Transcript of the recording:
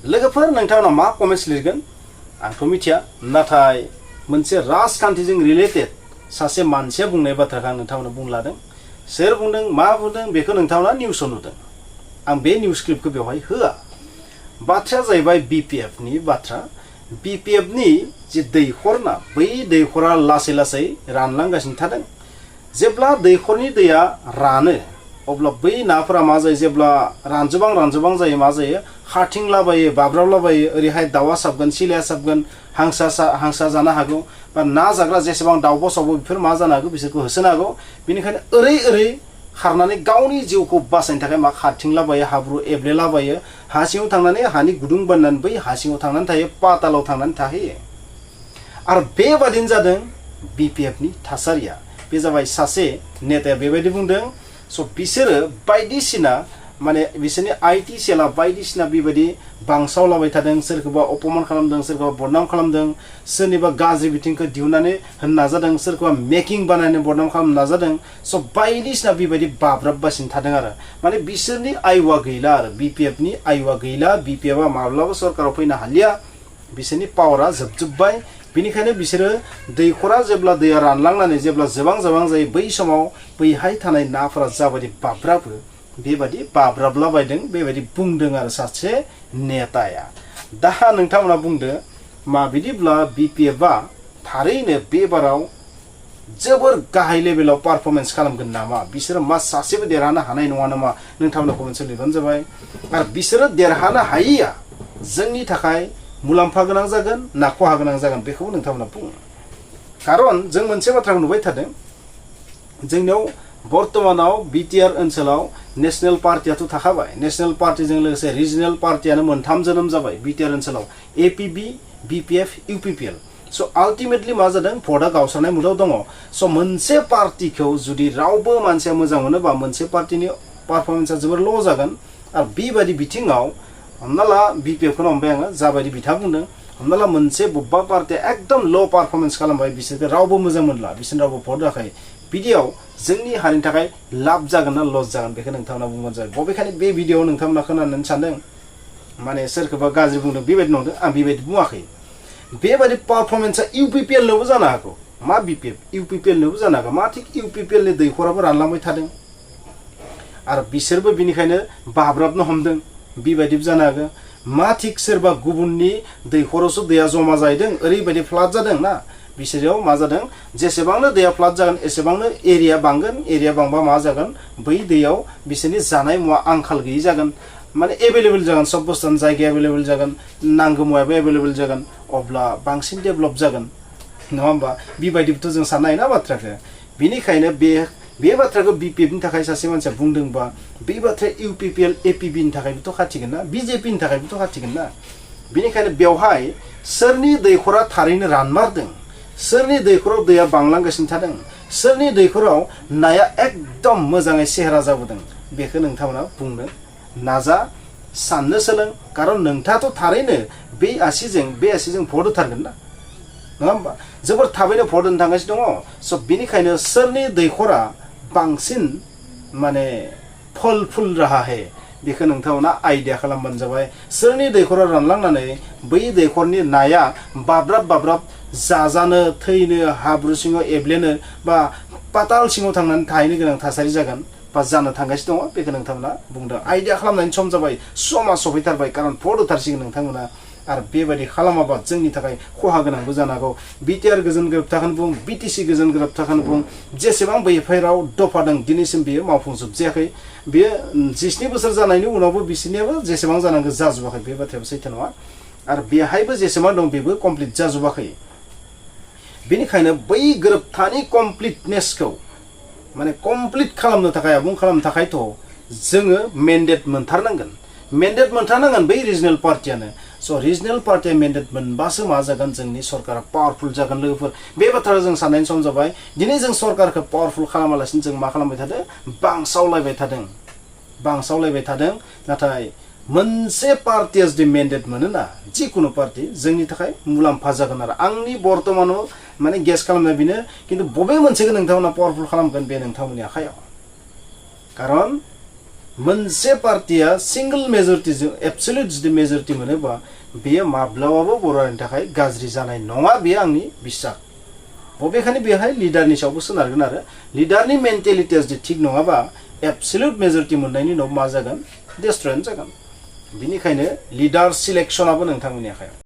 लोगोफोर नोंथांमोना मा कमेन्ट्स लिरगोन आंथ' मिथिया नाथाय मोनसे राजखान्थिजों रिलेटेड सासे मानसिया बुंनाय बाथ्राखौ आं नोंथांमोननो बुंलादों सोर बुंदों मा बुंदों बेखौ नोंथांमोना निउसाव नुदों आं बे निउस क्लिपखौ बेवहाय होआ बाथ्राया जाहैबाय BPF नि बाथ्रा BPF नि जे दैखरना बै दैखरा लासै लासै रानलांगासिनो थादों जेब्ला दैखरनि दैया रानो अब्ला बै नाफोरा मा जायो जेब्ला रानजोबां जायो मा जायो हारथिंलाबायो बाब्राबलाबायो ओरैहाय दाउआ साबगोन सिलाया साबगोन हांसा जानो हागौ बा ना जाग्रा जेसेबां दाउब' सावबो बेफोर मा जानो हागौ बिसोरखौ होसोनो हागौ बेनिखायनो ओरै खारनानै गावनि जिउखौ बासायनो थाखाय मा खारथिंलाबायो हाब्रु एब्लेलाबायो हा सिङाव थांनानै हानि गुदुं बाननानै बै हा सिङाव थांनानै थायो पातालाव थांनानै थाहैयो आरो बेबादिनो जादों BPF नि थासारिया बे जाबाय सासे नेताया बेबायदि बुंदों स' बिसोरो बायदिसिना माने बिसोरनि IT सेला बायदिसिना बेबायदि बांसावलाबाय थादों सोरखौबा अपमान खालामदों सोरखौबा बदनाम खालामदों सोरनिबा गाज्रि बिथिंखौ दिहुननानै होनो नाजादों सोरखौबा मेकिं बानायनो बदनाम खालामनो नाजादों स' बायदिसिना बेबायदि बाब्राबगासिनो थादों आरो माने बिसोरनि आयुआ गैला आरो BPF नि आयुआ गैला BPF आ माब्लाबा सरकाराव फैनो हालिया बिसोरनि पावारा जोबजोब्बाय बेनिखायनो बिसोरो दैखरा जेब्ला दैया रानलांनानै जेब्ला जोबां जायो बै समाव बैहाय थानाय नाफोरा जाबायदि बाब्राबो बेबायदि बाब्राबलाबायदों बेबायदि बुंदों आरो सासे नेताया दा नोंथांमोना बुंदो माबिदिब्ला BPF आ थारैनो बेबाराव जोबोर गाहाय लेभेलाव पारफरमेन्स खालामगोन नामा बिसोरो मा सासेबो देरहानो हानाय नङा नामा नोंथांमोना कमेन्ट्स लिरबानो जाबाय आरो बिसोरो देरहानो हायिया जोंनि थाखाय मुलाम्फा गोनां जागोन ना खहा गोनां जागोन बेखौ नोंथांमोना बुङो खारन जों मोनसे बाथ्राखौ नुबाय थादों जोंनियाव बर्तमानाव BTR ओनसोलाव नेशनेल पार्टियाथ' थाखाबाय नेशनेल पार्टिजों लोगोसे रिजनेल पार्टियानो मोनथाम जोनोम जाबाय BTR ओनसोलाव APB BPF UPPL स' आल्टिमेटलि मा जादों भटआ गावस्रानाय मुदाव दङ स' मोनसे पार्टिखौ जुदि रावबो मानसिया मोजां मोनोबा मोनसे पार्टिनि पारफरमेन्सआ जोबोर ल' जागोन आरो बेबायदि बिथिङाव हमना ला BPF खौनो हमबाय आङो जाबायदि बिथाङा बुंदों हमना ला मोनसे बबेबा पार्टिया एकदम ल' पारफरमेन्स खालामबाय बिसोरखौ रावबो मोजां मोनला बिसोर रावबो भट होआखै बिदियाव जोंनि हारिनि थाखाय लाब जागोन ना लस जागोन बेखौ नोंथांमोना बुंबानो जाबाय बबेखानि बे भिडिअ'आव नोंथांमोना खोनानानै सानदों माने सोरखौबा गाज्रि बुंदों बेबायदि नंदों आं बेबायदि बुङाखै बेबायदि पारफरमेन्सआ UPPL नोबो जानो हागौ मा BPF UPPL नोबो जानो हागौ मा थिग UPPL नि दैखराबो रानलांबाय थादों आरो बिसोरबो बिनिखायनो बाब्राबनो हमदों बेबायदिबो जानो हागौ मा थिग सोरबा गुबुननि दैखरावसो दैया जमा जाहैदों ओरैबायदि फ्लाद जादों ना बिसोराव मा जादों जेसेबांनो दैया फ्लाद जागोन एसेबांनो एरिया बांगोन एरिया बांबा मा जागोन बै दैयाव बिसोरनि जानाय मुवा आंखाल गैयै जागोन माने एभेलेबल जागोन सब बुस्थुआनो जायगाया एभेलेबल जागोन नांगौ मुवायाबो एभेलेबल जागोन अब्ला बांसिन डेभेलप जागोन नङा होमबा बेबायदिबोथ' जों साननाय ना बाथ्राखौ बेनिखायनो बे बाथ्राखौ BPF नि थाखाय सासे मानसिया बुंदोंबा बे बाथ्राया UPPL APB नि थाखायबोथ' खाथिगोन ना BJP नि थाखायबोथ' खाथिगोन ना बेनिखायनो बेवहाय सोरनि दैखरा थारैनो रानमारदों सोरनि दैखराव दैया बांलांगासिनो थादों सोरनि दैखराव नाया एकदम मोजाङै सेहेरा जाबोदों बेखौ नोंथांमोना बुंनो नाजा साननो सोलों खारन नोंथाङाथ' थारैनो बे आसिजों भट होथारगोन ना नङा होमबा जोबोर थाबैनो भट होनो थांगासिनो दङ स' बेनिखायनो सोरनि दैखरा बांसिन माने फलफुल राहा है बेखौ नोंथांमोना आइडिया खालामबानो जाबाय सोरनि दैखरा रानलांनानै बै दैखरनि नाया बाब्राब जाजानो थैनो हाब्रु सिङाव एब्लेनो बा पाताल सिङाव थांनानै थाहैनो गोनां थासारि जागोन बा जानो थांगासिनो दङ बेखौ नोंथांमोना बुंदों आइडिया खालामनायनि सम जाबाय समा सफैथारबाय खारन भट होथारसिगोन नोंथांमोना आरो बेबायदि खालामाबा जोंनि थाखाय खहा गोनांबो जानो हागौ BTR गोजोन गोरोबथाखौनो बुं BTC गोजोन गोरोबथाखौनो बुं जेसेबां बैफोराव दफा दं दिनैसिम बेयो मावफुंजोबजायाखै बेयो 17 बोसोर जानायनि उनावबो बिसोरनियाबो जेसेबां जानांगौ जाजोबाखै बे बाथ्रायाबो सैथो नङा आरो बेहायबो जेसेबां दं बेबो कमप्लिट जाजोबाखै बेनिखायनो बै गोरोबथानि कमप्लिटनेसखौ माने कमप्लिट खालामनो थाखाय आबुं खालामनो थाखायथ' जोङो मेन्डेट मोनथारनांगोन बै रिजनेल पार्टियानो स' रिजनेल पार्टिया मेन्डेट मोनबासो मा जागोन जोंनि सरकारा पावारफुल जागोन लोगोफोर बे बाथ्राखौ जों साननायनि सम जाबाय दिनै जों सरकारखौ पावारफुल खालामालासिनो जों मा खालामबाय थादों बांसावलायबाय थादों नाथाय मोनसे पार्टिया जुदि मेन्डेट मोनोना जिखुनु पार्टी जोंनि थाखाय मुलाम्फा जागोन आरो आंनि बर्तमानाव माने गेस खालामनाय बेनो खिन्थु बबे मोनसेखौ नोंथांमोना पावारफुल खालामगोन बे नोंथांमोननि आखायाव खारन मोनसे पार्टिया सिंगल मेजरिटिजों एब्सोल्युट जुदि मेजरिटि मोनोबा बेयो माब्लाबाबो बर' हारिनि थाखाय गाज्रि जानाय नङा बेयो आंनि बिसास बबेखानि बेहाय लिडारनि सायावबो सोनारगोन आरो लिडारनि मेन्टेलिटिया जुदि थिग नङाबा एब्सोल्युट मेजरिटि मोननायनि उनाव मा जागोन डिस्ट्रयन जागोन बेनिखायनो लिडार सिलेक्शनाबो नोंथांमोननि आखायाव